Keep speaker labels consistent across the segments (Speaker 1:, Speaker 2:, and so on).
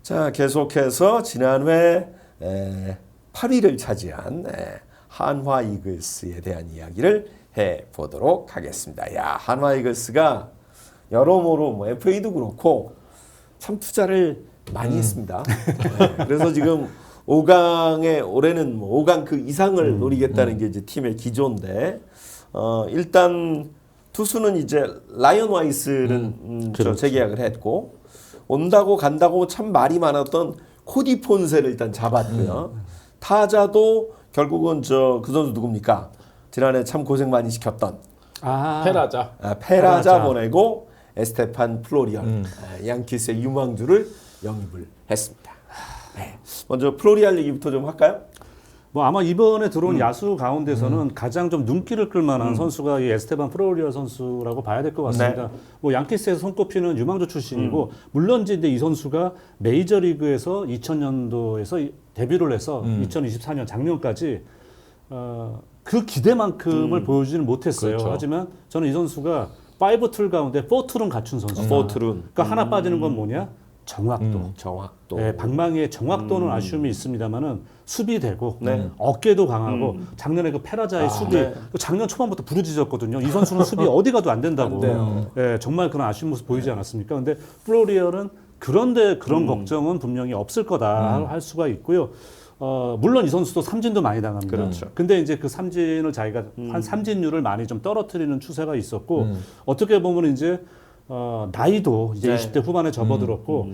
Speaker 1: 자, 계속해서 지난회 8위를 차지한 한화 이글스에 대한 이야기를 해보도록 하겠습니다. 야, 한화 이글스가 여러모로 뭐 FA도 그렇고 참 투자를 많이 했습니다. 그래서 지금 5강에 올해는 뭐 5강 그 이상을 노리겠다는 게 이제 팀의 기조인데 일단 투수는 이제 라이언 와이스는
Speaker 2: 그렇죠.
Speaker 1: 재계약을 했고 온다고 간다고 참 말이 많았던 코디 폰세를 일단 잡았고요. 타자도 결국은 그 선수 누굽니까? 지난해 참 고생 많이 시켰던
Speaker 2: 페라자.
Speaker 1: 페라자 보내고 에스테판 플로리안 양키스의 유망주를 영입을 했습니다. 네. 먼저 플로리안 얘기부터 좀 할까요?
Speaker 3: 뭐 아마 이번에 들어온 야수 가운데서는 가장 좀 눈길을 끌만한 선수가 이 에스테반 플로리아 선수라고 봐야 될 것 같습니다. 뭐 양키스에서 손꼽히는 유망주 출신이고 물론 이제 이 선수가 메이저리그에서 2000년도에서 데뷔를 해서 2024년 작년까지 그 기대만큼을 보여주지는 못했어요.
Speaker 2: 그렇죠.
Speaker 3: 하지만 저는 이 선수가 5툴 가운데 4툴은 갖춘 선수다.
Speaker 1: 4툴은.
Speaker 3: 그러니까 하나 빠지는 건 뭐냐? 정확도.
Speaker 1: 정확도.
Speaker 3: 네, 방망이의 정확도는 아쉬움이 있습니다만은 수비되고
Speaker 1: 네.
Speaker 3: 어깨도 강하고 작년에 그 페라자의 수비 작년 초반부터 부르짖었거든요. 이 선수는 수비 어디 가도 안 된다고.
Speaker 1: 안 돼요.
Speaker 3: 네, 정말 그런 아쉬운 모습 보이지 않았습니까? 근데 플로리어는 그런데 그런 걱정은 분명히 없을 거다 할 수가 있고요. 물론 이 선수도 삼진도 많이 당합니다.
Speaker 1: 그렇죠.
Speaker 3: 근데 이제 그 삼진을 자기가 한 삼진율을 많이 좀 떨어뜨리는 추세가 있었고 어떻게 보면 이제 나이도 이제
Speaker 1: 네.
Speaker 3: 20대 후반에 접어들었고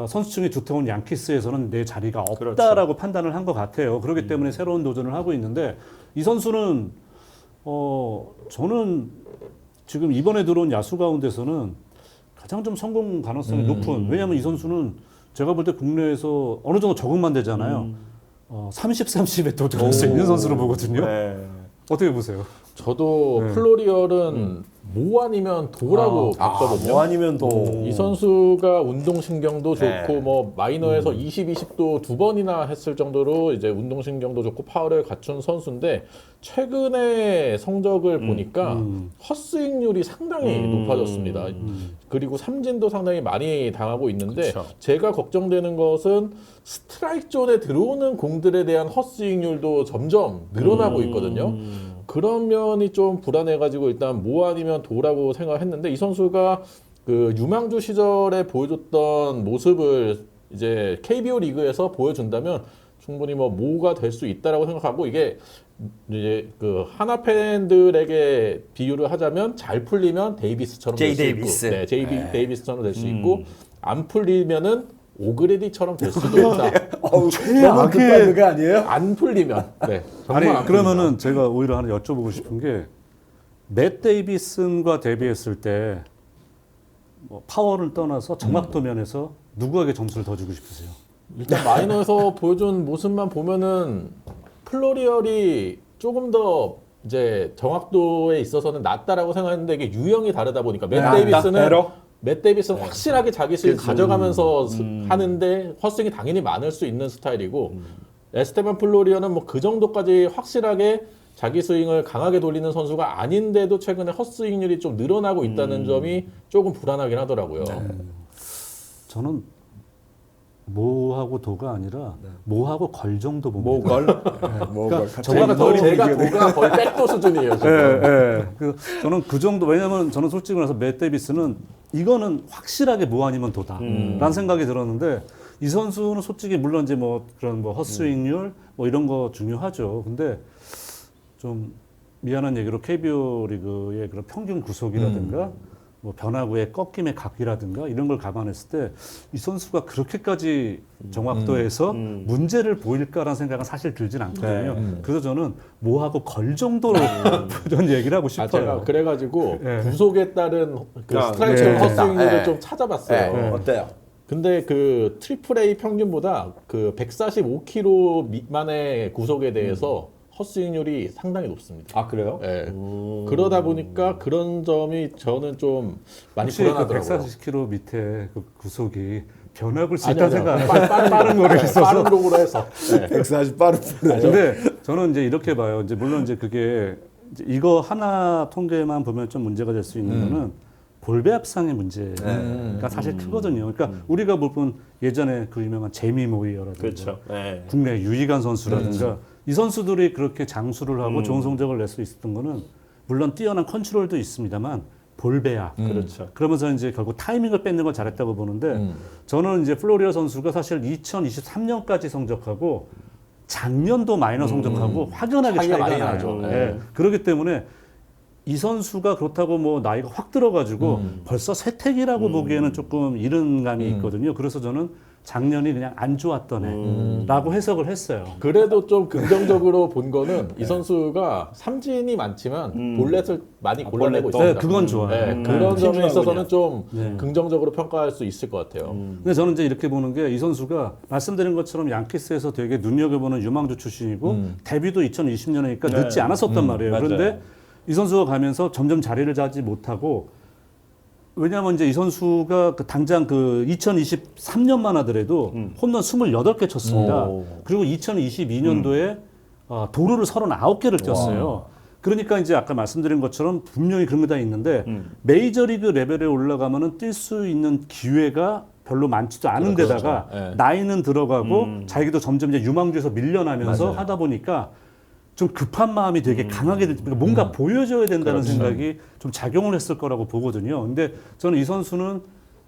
Speaker 3: 선수층이 두터운 양키스에서는 내 자리가
Speaker 1: 그렇죠.
Speaker 3: 없다라고 판단을 한 것 같아요. 그렇기 때문에 새로운 도전을 하고 있는데 이 선수는 저는 지금 이번에 들어온 야수 가운데서는 가장 좀 성공 가능성이 높은 왜냐하면 이 선수는 제가 볼 때 국내에서 어느 정도 적응만 되잖아요. 30, 30에 도전할 수 있는 선수로 보거든요.
Speaker 1: 네.
Speaker 3: 어떻게 보세요?
Speaker 2: 저도 플로리얼은 모 아니면 도라고 봤거든요.
Speaker 1: 뭐 아니면 도.
Speaker 2: 이 선수가 운동신경도
Speaker 1: 네.
Speaker 2: 좋고 뭐 마이너에서 20, 20도 두 번이나 했을 정도로 이제 운동신경도 좋고 파워를 갖춘 선수인데 최근에 성적을 보니까 헛스윙률이 상당히 높아졌습니다. 그리고 삼진도 상당히 많이 당하고 있는데
Speaker 1: 그쵸.
Speaker 2: 제가 걱정되는 것은 스트라이크 존에 들어오는 공들에 대한 헛스윙률도 점점 늘어나고 있거든요. 그런 면이 좀 불안해가지고 일단 뭐 아니면 도라고 생각했는데 이 선수가 그 유망주 시절에 보여줬던 모습을 이제 KBO 리그에서 보여준다면 충분히 뭐 모가 될 수 있다라고 생각하고 이게 이제 그 하나 팬들에게 비유를 하자면 잘 풀리면 데이비스처럼 될 수 있고, 네, 데이비스처럼 될 수 있고 안 풀리면은 오그레디처럼 될 수도 있다.
Speaker 1: 최악의 그 아니에요?
Speaker 2: 안 풀리면. 네.
Speaker 3: 아니
Speaker 2: 정말 안
Speaker 3: 그러면은
Speaker 2: 풀리면.
Speaker 3: 제가 오히려 하나 여쭤보고 싶은 게 맷 데이비슨과 데뷔했을 때 뭐 파워를 떠나서 정확도 면에서 누구에게 점수를 더 주고 싶으세요?
Speaker 2: 일단 마이너에서 보여준 모습만 보면은 플로리얼이 조금 더 이제 정확도에 있어서는 낫다라고 생각했는데 이게 유형이 다르다 보니까 맷 데이비스는 확실하게 자기 스윙 가져가면서 하는데 헛스윙이 당연히 많을 수 있는 스타일이고 에스테반 플로리어는 뭐 그 정도까지 확실하게 자기 스윙을 강하게 돌리는 선수가 아닌데도 최근에 헛스윙률이 좀 늘어나고 있다는 점이 조금 불안하긴 하더라고요.
Speaker 3: 저는 모하고 도가 아니라 모하고 걸 정도 봅니다.
Speaker 1: 그러니까
Speaker 2: 제가 도가 거의 백도 수준이에요. 지금.
Speaker 3: 저는 그 정도 왜냐하면 저는 솔직히 말해서 맷 데이비스는 이거는 확실하게 모 아니면 도다라는 생각이 들었는데 이 선수는 솔직히 물론 이제 뭐 그런 뭐 헛스윙률 뭐 이런 거 중요하죠. 근데 좀 미안한 얘기로 KBO 리그의 그런 평균 구속이라든가 뭐 변화구의 꺾임의 각이라든가 이런 걸 감안했을 때 이 선수가 그렇게까지 정확도에서 문제를 보일까라는 생각은 사실 들진 않거든요. 그래서 저는 뭐하고 걸 정도로 그런 얘기를 하고 싶어요.
Speaker 2: 제가 그래가지고
Speaker 3: 네.
Speaker 2: 구속에 따른 그
Speaker 1: 아,
Speaker 2: 스트라이크
Speaker 1: 네.
Speaker 2: 헛스윙률을
Speaker 1: 네.
Speaker 2: 좀 찾아봤어요.
Speaker 1: 네. 어때요?
Speaker 2: 근데 그 트리플 A 평균보다 그 145km 미만의 구속에 대해서 헛스윙률이 상당히 높습니다.
Speaker 1: 아, 그래요?
Speaker 2: 예. 그러다 보니까 그런 점이 저는 좀 많이
Speaker 3: 혹시 그
Speaker 2: 불안하더라고요.
Speaker 3: 140km 밑에 그 구속이 변화구일 수
Speaker 2: 아니요,
Speaker 3: 있다는
Speaker 2: 아니요.
Speaker 3: 생각 안 해요. 빠른 거리에 있어서.
Speaker 2: 빠른 공으로 해서. 네.
Speaker 1: 140 빠르.
Speaker 3: 근데 저는 이제 이렇게 봐요. 이제 물론 이제 그게 이제 이거 하나 통계만 보면 좀 문제가 될 수 있는 거는 볼배합상의 문제가 사실 크거든요. 그러니까 우리가 볼 예전에 그 유명한 제미 모이어라든가
Speaker 1: 그렇죠. 네.
Speaker 3: 국내 유희관 선수라든가 이 선수들이 그렇게 장수를 하고 좋은 성적을 낼 수 있었던 거는 물론 뛰어난 컨트롤도 있습니다만 볼배합.
Speaker 1: 그렇죠.
Speaker 3: 그러면서 이제 결국 타이밍을 뺏는 걸 잘했다고 보는데 저는 이제 플로리아 선수가 사실 2023년까지 성적하고 작년도 마이너 성적하고 확연하게
Speaker 2: 차이가
Speaker 3: 차이가
Speaker 2: 많이
Speaker 3: 나요.
Speaker 2: 나죠.
Speaker 3: 예. 그렇기 때문에 이 선수가 그렇다고 뭐 나이가 확 들어가지고 벌써 쇠퇴기라고 보기에는 조금 이른 감이 있거든요. 그래서 저는 작년이 그냥 안 좋았던 해라고 해석을 했어요.
Speaker 2: 그래도 좀 긍정적으로 본 거는 이 선수가 삼진이 많지만 볼넷을 많이 골라내고
Speaker 1: 볼넷도.
Speaker 2: 있습니다.
Speaker 3: 네, 그건 좋아요.
Speaker 2: 네, 그런 점에
Speaker 1: 신중하군요.
Speaker 2: 있어서는 좀 긍정적으로 평가할 수 있을 것 같아요.
Speaker 3: 근데 저는 이제 이렇게 보는 게 이 선수가 말씀드린 것처럼 양키스에서 되게 눈여겨보는 유망주 출신이고 데뷔도 2020년이니까
Speaker 1: 네.
Speaker 3: 늦지 않았었단 말이에요.
Speaker 1: 맞아요.
Speaker 3: 그런데 이 선수가 가면서 점점 자리를 잡지 못하고 왜냐하면 이제 이 선수가 당장 그 2023년만 하더라도 홈런 28개 쳤습니다.
Speaker 1: 오.
Speaker 3: 그리고 2022년도에 도루를 39개를 뛰었어요. 그러니까 이제 아까 말씀드린 것처럼 분명히 그런 게 다 있는데 메이저리그 레벨에 올라가면은 뛸 수 있는 기회가 별로 많지도 않은
Speaker 2: 그렇죠.
Speaker 3: 데다가
Speaker 2: 네.
Speaker 3: 나이는 들어가고 자기도 점점 이제 유망주에서 밀려나면서
Speaker 1: 맞아요.
Speaker 3: 하다 보니까 좀 급한 마음이 되게 강하게 그러니까 뭔가 보여줘야 된다는
Speaker 1: 그렇죠.
Speaker 3: 생각이 좀 작용을 했을 거라고 보거든요. 근데 저는 이 선수는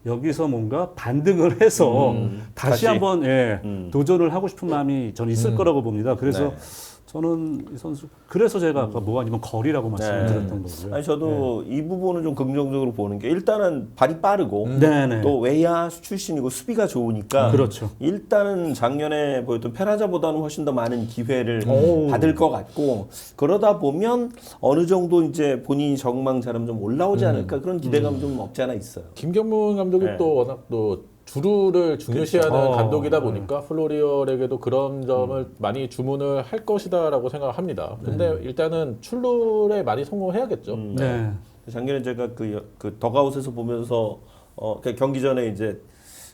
Speaker 3: 여기서 뭔가 반등을 해서 다시
Speaker 1: 다시.
Speaker 3: 한번 도전을 하고 싶은 마음이 저는 있을 거라고 봅니다. 그래서
Speaker 1: 네.
Speaker 3: 저는 이 선수 그래서 제가 아까 뭐 아니면 거리라고 말씀을
Speaker 1: 네.
Speaker 3: 드렸던 거고요.
Speaker 1: 아니 저도 이 부분을 좀 긍정적으로 보는 게 일단은 발이 빠르고
Speaker 3: 네네.
Speaker 1: 또 외야 출신이고 수비가 좋으니까
Speaker 3: 그렇죠.
Speaker 1: 일단은 작년에 보였던 페라자보다는 훨씬 더 많은 기회를
Speaker 3: 오.
Speaker 1: 받을 것 같고 그러다 보면 어느 정도 이제 본인이 적응망 잘하면 좀 올라오지 않을까 그런 기대감 좀 없지 않아 있어요.
Speaker 2: 김경문 감독이
Speaker 1: 네.
Speaker 2: 또 워낙 또 주루를 중요시하는
Speaker 3: 그렇죠.
Speaker 2: 감독이다 보니까 플로리얼에게도 그런 점을 많이 주문을 할 것이다라고 생각합니다. 근데 일단은 출루에 많이 성공해야겠죠.
Speaker 3: 네.
Speaker 1: 작년에 제가 그 덕아웃에서 보면서 그 경기 전에 이제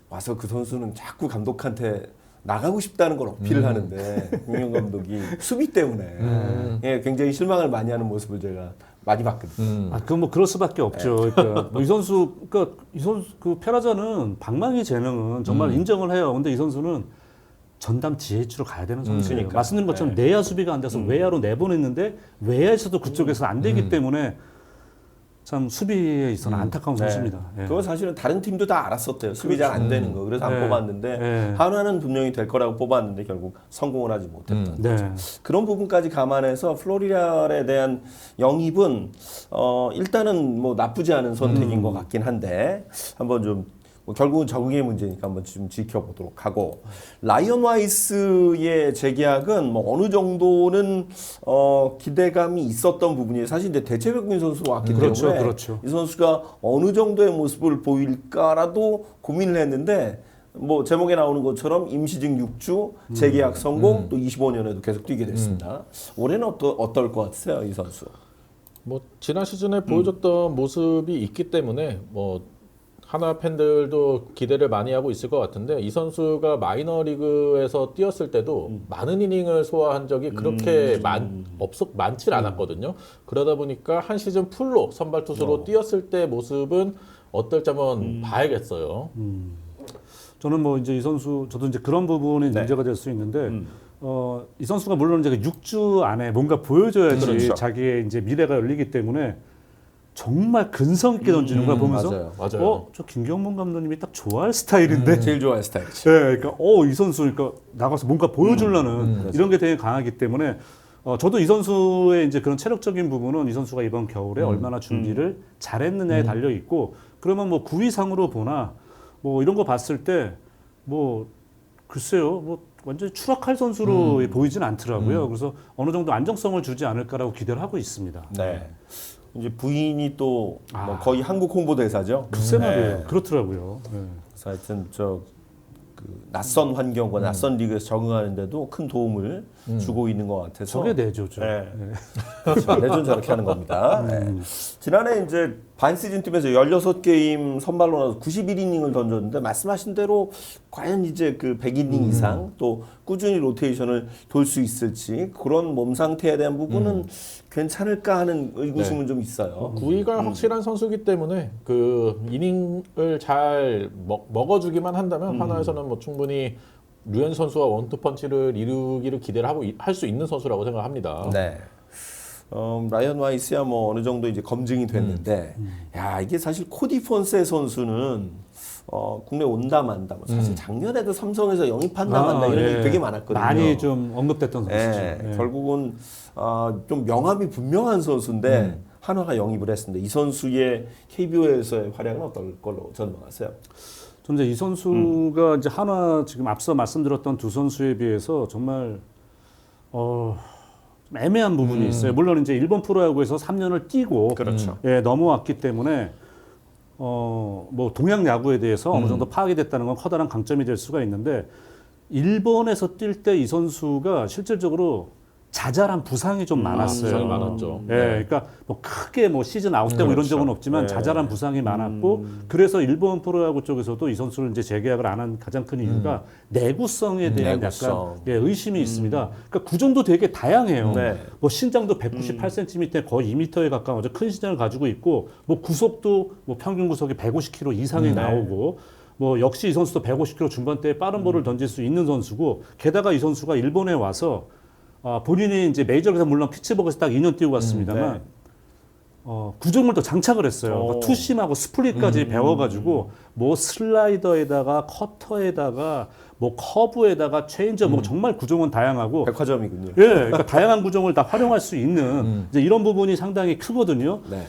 Speaker 1: 와서 그 선수는 자꾸 감독한테 나가고 싶다는 걸 어필을 하는데 김용 감독이 수비 때문에 예, 굉장히 실망을 많이 하는 모습을 제가 많이 봤거든요.
Speaker 3: 그건 뭐 그럴 수밖에 없죠. 그러니까 뭐이 선수, 그 페라자는 방망이 재능은 정말 인정을 해요. 근데 이 선수는 전담 DH로 가야 되는 선수예요.
Speaker 1: 그러니까.
Speaker 3: 말씀드린 것처럼 내야 수비가 안 돼서 외야로 내보냈는데 외야에서도 그쪽에서 안 되기 때문에 참 수비에 있어서는 안타까운 선수입니다. 예.
Speaker 1: 그거 사실은 다른 팀도 다 알았었대요. 수비 잘 안 되는 거. 그래서 안
Speaker 3: 네.
Speaker 1: 뽑았는데
Speaker 3: 네.
Speaker 1: 한화는 분명히 될 거라고 뽑았는데 결국 성공을 하지 못했던.
Speaker 3: 네.
Speaker 1: 그런 부분까지 감안해서 플로리알에 대한 영입은 일단은 뭐 나쁘지 않은 선택인 것 같긴 한데 한번 좀 뭐 결국은 적응의 문제니까 한번 좀 지켜보도록 하고 라이언 와이스의 재계약은 뭐 어느 정도는 기대감이 있었던 부분이에요. 사실 이제 대체 외국인 선수로 왔기
Speaker 3: 그렇죠,
Speaker 1: 때문에
Speaker 3: 그렇죠.
Speaker 1: 이 선수가 어느 정도의 모습을 보일까라도 고민을 했는데 뭐 제목에 나오는 것처럼 임시직 6주 재계약 성공 또 25년에도 계속 뛰게 됐습니다. 올해는 어떨 것 같으세요, 이 선수?
Speaker 2: 뭐 지난 시즌에 보여줬던 모습이 있기 때문에 뭐 하나 팬들도 기대를 많이 하고 있을 것 같은데 이 선수가 마이너리그에서 뛰었을 때도 많은 이닝을 소화한 적이 그렇게 많지 않았거든요. 그러다 보니까 한 시즌 풀로 선발 투수로 뛰었을 때 모습은 어떨지 한번 봐야겠어요.
Speaker 3: 저는 뭐 이제 이 선수 저도 이제 그런 부분이
Speaker 1: 네.
Speaker 3: 문제가 될 수 있는데 이 선수가 물론 이제 6주 안에 뭔가 보여줘야지
Speaker 1: 그렇죠.
Speaker 3: 자기의 이제 미래가 열리기 때문에 정말 근성 있게 던지는 걸 보면서
Speaker 2: 맞아요.
Speaker 3: 저 김경문 감독님이 딱 좋아할 스타일인데
Speaker 1: 제일 좋아하는 스타일이죠.
Speaker 3: 네, 그러니까 이 선수 그러니까 나가서 뭔가 보여주려는 이런 게 되게 강하기 때문에 저도 이 선수의 이제 그런 체력적인 부분은 이 선수가 이번 겨울에 얼마나 준비를 잘했느냐에 달려 있고 그러면 뭐 9위상으로 보나 뭐 이런 거 봤을 때 뭐 글쎄요 뭐 완전히 추락할 선수로 보이진 않더라고요. 그래서 어느 정도 안정성을 주지 않을까라고 기대를 하고 있습니다.
Speaker 1: 네. 이제 부인이 또 뭐 거의 한국 홍보대사죠.
Speaker 3: 글쎄 말이에요. 그렇더라고요. 네.
Speaker 1: 그래서 하여튼 그 낯선 환경과 낯선 리그에서 적응하는데도 큰 도움을 주고 있는 것 같아서.
Speaker 3: 저게 내조죠.
Speaker 1: 네. 내전 저렇게 하는 겁니다. 네. 지난해 이제 반 시즌 뛰면서 16게임 선발로 나서 91이닝을 던졌는데 말씀하신 대로 과연 이제 그 100이닝 이상 또 꾸준히 로테이션을 돌 수 있을지 그런 몸 상태에 대한 부분은 괜찮을까 하는 의구심은 좀 있어요.
Speaker 2: 구위가 확실한 선수기 때문에 그 이닝을 잘 먹어주기만 한다면 하나에서는 뭐 충분히 류현 선수와 원투 펀치를 이루기를 기대를 하고 할 수 있는 선수라고 생각합니다.
Speaker 1: 네. 라이언 와이스야 뭐 어느 정도 이제 검증이 됐는데, 야 이게 사실 코디 폰세 선수는 국내 온다 만다. 뭐 사실 작년에도 삼성에서 영입한다 만다 이런 얘기 되게 많았거든요.
Speaker 3: 많이 좀 언급됐던 선수죠.
Speaker 1: 네. 결국은 좀 명함이 분명한 선수인데 한화가 영입을 했습니다. 이 선수의 KBO에서의 활약은 어떨 걸로 전망하세요?
Speaker 3: 저는 이제 이 선수가 이제 한화 지금 앞서 말씀드렸던 두 선수에 비해서 정말 좀 애매한 부분이 있어요. 물론 이제 일본 프로야구에서 3년을 뛰고
Speaker 1: 그렇죠.
Speaker 3: 예, 넘어왔기 때문에 뭐 동양 야구에 대해서 어느 정도 파악이 됐다는 건 커다란 강점이 될 수가 있는데 일본에서 뛸 때 이 선수가 실질적으로 자잘한 부상이 좀 많았어요.
Speaker 2: 부상이 많았죠.
Speaker 3: 예, 그러니까 뭐 크게 뭐 시즌 아웃되고 이런
Speaker 1: 그렇죠.
Speaker 3: 적은 없지만
Speaker 1: 네.
Speaker 3: 자잘한 부상이 많았고 그래서 일본 프로야구 쪽에서도 이 선수를 이제 재계약을 안 한 가장 큰 이유가 내구성에 대한
Speaker 1: 내구성.
Speaker 3: 약간 의심이 있습니다. 그러니까 구종도 되게 다양해요.
Speaker 1: 네.
Speaker 3: 뭐 신장도 198cm 거의 2m에 가까운 아주 큰 신장을 가지고 있고 뭐 구속도 뭐 평균 구속이 150km 이상이 나오고 뭐 역시 이 선수도 150km 중반대에 빠른 볼을 던질 수 있는 선수고 게다가 이 선수가 일본에 와서 본인이 이제 메이저리그에서 물론 피츠버그에서 딱 2년 뛰고 왔습니다만 구종을 또 장착을 했어요. 뭐 투심하고 스플릿까지 배워가지고 뭐 슬라이더에다가 커터에다가 뭐 커브에다가 체인저 뭐 정말 구종은 다양하고
Speaker 1: 백화점이군요.
Speaker 3: 예, 그러니까 다양한 구종을 다 활용할 수 있는 이제 이런 부분이 상당히 크거든요.
Speaker 1: 네.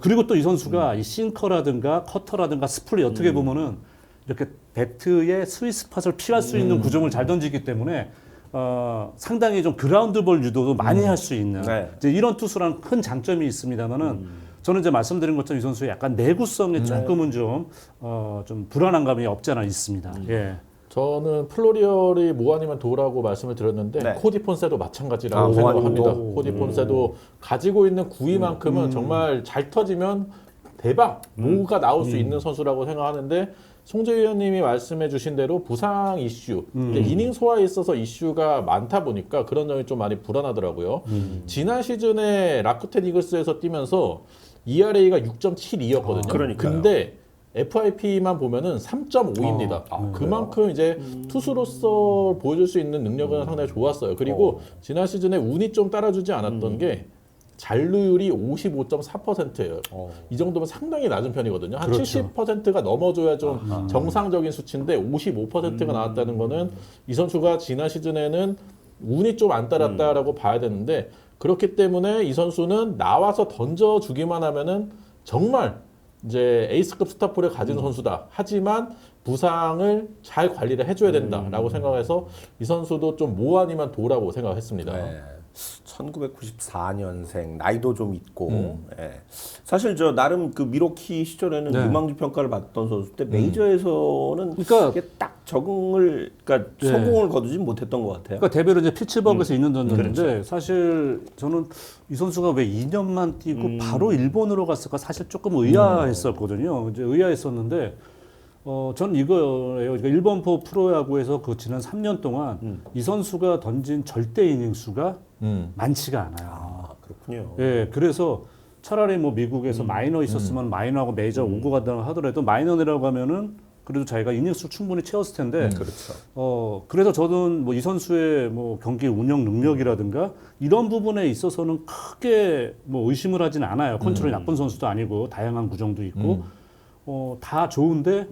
Speaker 3: 그리고 또 이 선수가 이 싱커라든가 커터라든가 스플릿 어떻게 보면은 이렇게 배트의 스윗 스팟을 피할 수 있는 구종을 잘 던지기 때문에 상당히 좀 그라운드볼 유도도 많이 할 수 있는
Speaker 1: 네.
Speaker 3: 이제 이런 투수라는 큰 장점이 있습니다만은 저는 이제 말씀드린 것처럼 이 선수의 약간 내구성에 조금은 좀 불안한 감이 없지 않아 있습니다. 예.
Speaker 2: 저는 플로리얼이 뭐 아니면 도라고 말씀을 드렸는데
Speaker 1: 네.
Speaker 2: 코디 폰세도 마찬가지라고 생각합니다. 코디 폰세도 가지고 있는 구위만큼은 정말 잘 터지면 대박 뭐가 나올 수 있는 선수라고 생각하는데 송재 위원님이 말씀해주신 대로 부상 이슈, 이제 이닝 소화에 있어서 이슈가 많다 보니까 그런 점이 좀 많이 불안하더라고요. 지난 시즌에 라쿠텐 이글스에서 뛰면서 ERA가 6.72였거든요.
Speaker 1: 그러니까요.
Speaker 2: 근데 FIP만 보면은 3.5입니다. 그만큼 이제 투수로서 보여줄 수 있는 능력은 상당히 좋았어요. 그리고 지난 시즌에 운이 좀 따라주지 않았던 게 잔루율이 55.4%예요. 이 정도면 상당히 낮은 편이거든요. 한
Speaker 3: 그렇죠.
Speaker 2: 70%가 넘어줘야 좀 정상적인 수치인데 55%가 나왔다는 거는 이 선수가 지난 시즌에는 운이 좀 안 따랐다라고 봐야 되는데 그렇기 때문에 이 선수는 나와서 던져주기만 하면은 정말 이제 에이스급 스타포를 가진 선수다. 하지만 부상을 잘 관리를 해줘야 된다라고 생각해서 이 선수도 좀 뭐 아니면 도라고 생각했습니다.
Speaker 1: 네. 1994년생 나이도 좀 있고 예. 사실 저 나름 그 미로키 시절에는
Speaker 3: 네.
Speaker 1: 유망주 평가를 받던 선수 때 메이저에서는
Speaker 3: 그러니까
Speaker 1: 이게 딱 적응을 그러니까
Speaker 3: 네.
Speaker 1: 성공을 거두지 못했던 것 같아요.
Speaker 3: 그러니까 데뷔를 이제 피츠버그에서 2년 던졌는데 사실 저는 이 선수가 왜 2년만 뛰고 바로 일본으로 갔을까 사실 조금 의아했었거든요. 이제 의아했었는데 저는 이거예요. 그러니까 일본 프로야구에서 그 지난 3년 동안 이 선수가 던진 절대 이닝 수가 많지가 않아요.
Speaker 1: 아 그렇군요.
Speaker 3: 예, 그래서 차라리 뭐 미국에서 마이너 있었으면 마이너하고 메이저 오고 간다고 하더라도 마이너 내려가면은 그래도 자기가 이닝수 충분히 채웠을 텐데.
Speaker 1: 그렇죠.
Speaker 3: 그래서 저는 뭐 이 선수의 뭐 경기 운영 능력이라든가 이런 부분에 있어서는 크게 뭐 의심을 하진 않아요. 컨트롤이 나쁜 선수도 아니고 다양한 구종도 있고 다 좋은데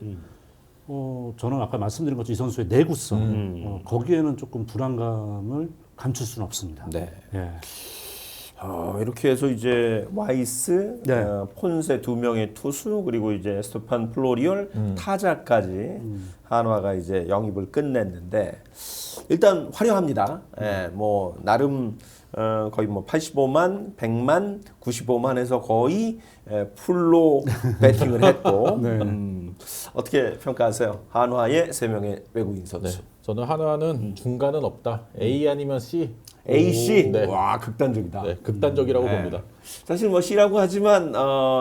Speaker 3: 저는 아까 말씀드린 것처럼 이 선수의 내구성 거기에는 조금 불안감을 감출 수는 없습니다.
Speaker 1: 네.
Speaker 3: 예.
Speaker 1: 이렇게 해서 이제 와이스,
Speaker 3: 네.
Speaker 1: 폰세 두 명의 투수 그리고 이제 스테판 플로리얼 타자까지 한화가 이제 영입을 끝냈는데 일단 화려합니다. 예, 뭐 나름 거의 뭐 85만, 100만, 95만에서 거의 풀로 배팅을 했고 어떻게 평가하세요? 한화의 세 명의 외국인 선수.
Speaker 2: 저는 하나는 중간은 없다. A 아니면 C.
Speaker 1: A, C.
Speaker 2: 네.
Speaker 1: 와, 극단적이다.
Speaker 2: 네, 극단적이라고 봅니다.
Speaker 1: 사실 뭐 C라고 하지만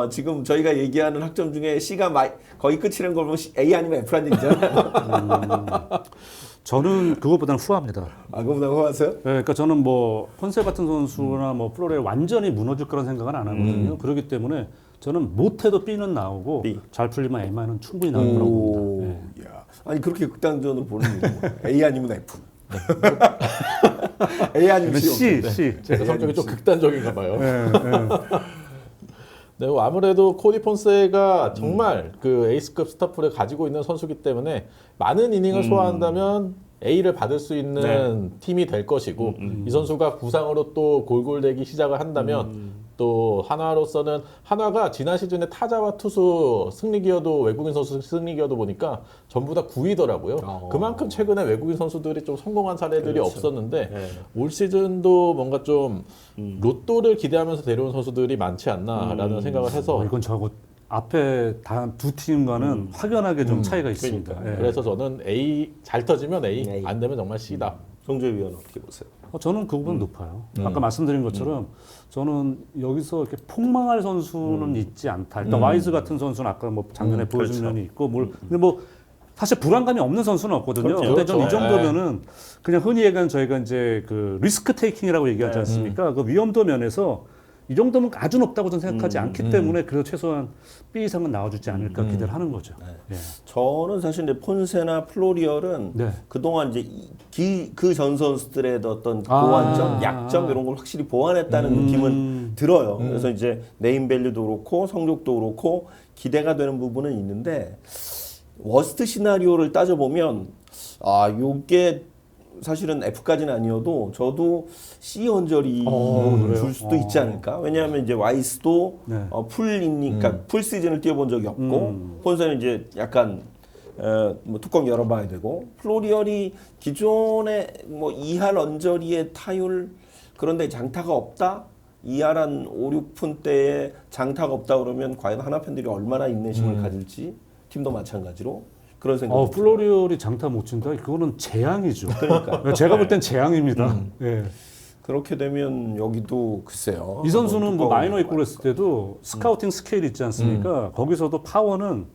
Speaker 1: 지금 저희가 얘기하는 학점 중에 C가 거의 끝이라는 걸 보면 A 아니면 F라는 얘기잖아요.
Speaker 3: 저는 그것보다는 후합니다.
Speaker 1: 아, 그거보다 호하세요?
Speaker 3: 네, 그러니까 저는 뭐 폰세 같은 선수나 뭐 플로레 완전히 무너질 거란 생각은 안 하거든요. 그렇기 때문에 저는 못해도 B는 나오고
Speaker 1: B.
Speaker 3: 잘 풀리면 A만은 충분히 나올 거라고
Speaker 1: 오,
Speaker 3: 봅니다. 네.
Speaker 1: 야. 아니 그렇게 극단적으로 보는 이유는 뭐 A 아니면 F. A 아니면 C.
Speaker 3: C.
Speaker 2: 제가 성격이 좀 극단적인가 봐요.
Speaker 3: 네,
Speaker 2: 네, 뭐 아무래도 코디 폰세가 정말 그 에이스급 스타프를 가지고 있는 선수기 때문에 많은 이닝을 소화한다면 A를 받을 수 있는 팀이 될 것이고 이 선수가 부상으로 또 골골대기 시작을 한다면 또 하나로서는 하나가 지난 시즌에 타자와 투수 승리 기여도 외국인 선수 승리 기여도 보니까 전부 다 9위더라고요. 그만큼 최근에 외국인 선수들이 좀 성공한 사례들이 없었는데 올 시즌도 뭔가 좀 로또를 기대하면서 데려온 선수들이 많지 않나라는 생각을 해서
Speaker 3: 이건 저하고 앞에 단 두 팀과는 확연하게 좀 차이가 있습니다.
Speaker 2: 그러니까요.
Speaker 3: 예.
Speaker 2: 그래서 저는 A 잘 터지면 A,
Speaker 1: A.
Speaker 2: 안 되면 정말 C다.
Speaker 1: 정재 위원 어떻게 보세요?
Speaker 3: 저는 그거보다 높아요. 아까 말씀드린 것처럼 저는 여기서 이렇게 폭망할 선수는 있지 않다. 일단 와이즈 같은 선수는 아까 뭐 작년에 보여준
Speaker 1: 그렇죠.
Speaker 3: 면이 있고, 근데 뭐 사실 불안감이 없는 선수는 없거든요.
Speaker 1: 그렇죠.
Speaker 3: 근데 저는 이
Speaker 2: 그렇죠.
Speaker 3: 정도면은 그냥 흔히 얘기하는 저희가 이제 그 리스크 테이킹이라고 얘기하지 않습니까? 그 위험도 면에서 이 정도면 아주 높다고 저는 생각하지 않기 때문에 그래도 최소한 B 이상은 나와주지 않을까 기대를 하는 거죠. 예.
Speaker 1: 저는 사실 이제 폰세나 플로리얼은
Speaker 3: 네.
Speaker 1: 그동안 이제 그 전 선수들의 어떤 보완점, 약점 이런 걸 확실히 보완했다는 느낌은 들어요. 그래서 이제 네임밸류도 그렇고 성적도 그렇고 기대가 되는 부분은 있는데 워스트 시나리오를 따져보면 요게 사실은 F까지는 아니어도 저도 C 언저리
Speaker 3: 그래요?
Speaker 1: 줄 수도 있지 않을까? 왜냐하면 이제 와이스도
Speaker 3: 네.
Speaker 1: 풀 이닝, 그러니까 풀 시즌을 뛰어본 적이 없고 폰세는 이제 약간 뭐 뚜껑 열어봐야 되고 플로리얼이 기존에 뭐 2할 언저리의 타율 그런데 장타가 없다. 2할 한 5, 6푼대에 장타가 없다 그러면 과연 하나 팬들이 얼마나 인내심을 가질지 팀도 마찬가지로 그런 생각.
Speaker 3: 플로리얼이 장타 못 친다? 그거는 재앙이죠.
Speaker 1: 그러니까
Speaker 3: 제가 볼 땐 재앙입니다. 예.
Speaker 1: 그렇게 되면 여기도 글쎄요.
Speaker 3: 이 선수는 뭐
Speaker 1: 뚜껑을
Speaker 3: 마이너 입고 그랬을 때도 스카우팅 스케일 있지 않습니까? 거기서도 파워는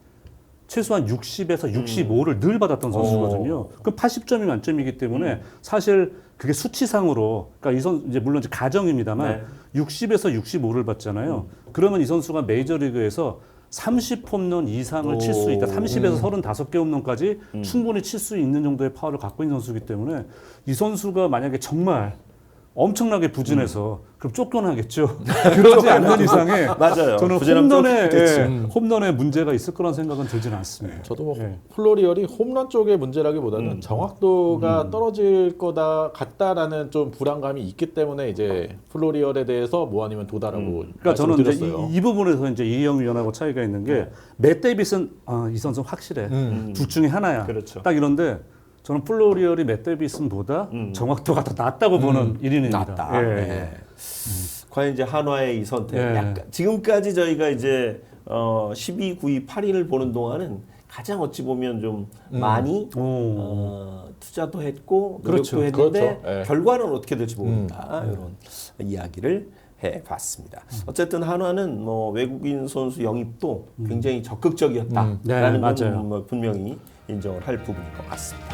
Speaker 3: 최소한 60에서 65를 늘 받았던 선수거든요. 그 80점이 만점이기 때문에 사실 그게 수치상으로, 그러니까 이 선수 이제 물론 이제 가정입니다만 60에서 65를 받잖아요. 그러면 이 선수가 메이저리그에서 30홈런 이상을 칠 수 있다. 30에서 35개 홈런까지 충분히 칠 수 있는 정도의 파워를 갖고 있는 선수이기 때문에 이 선수가 만약에 정말 엄청나게 부진해서 그럼 쫓겨나겠죠. 그러지 않는 이상에
Speaker 1: 맞아요.
Speaker 3: 저는
Speaker 1: 부진하면 쫓기겠죠.
Speaker 3: 홈런에 문제가 있을 거란 생각은 들지는 않습니다.
Speaker 2: 저도 뭐
Speaker 3: 예.
Speaker 2: 플로리얼이 홈런 쪽의 문제라기보다는 정확도가 떨어질 거다 같다라는 좀 불안감이 있기 때문에 이제 플로리얼에 대해서 뭐 아니면 도다라고
Speaker 3: 그러니까 저는 이제
Speaker 2: 말씀드렸어요.
Speaker 3: 이 부분에서 이제 이영 위원하고 차이가 있는 게 맷 데이비스는 이 선수 확실해. 둘 중에 하나야.
Speaker 1: 그렇죠.
Speaker 3: 딱 이런데 저는 플로리얼이 맷 데이비슨보다 정확도가 더 낮다고 보는 1인입니다.
Speaker 1: 낫다.
Speaker 3: 예.
Speaker 1: 예. 과연 이제 한화의 이 선택.
Speaker 3: 예.
Speaker 1: 약간 지금까지 저희가 이제 12, 9위, 8위를 보는 동안은 가장 어찌 보면 좀 많이 투자도 했고 노력도
Speaker 3: 그렇죠.
Speaker 1: 했는데
Speaker 2: 그렇죠. 예.
Speaker 1: 결과는 어떻게 될지 모른다 이런 이야기를 해봤습니다. 어쨌든 한화는 뭐 외국인 선수 영입도 굉장히 적극적이었다라는
Speaker 3: 네,
Speaker 1: 건
Speaker 3: 맞아요.
Speaker 1: 뭐 분명히 인정을 할 부분인 것 같습니다.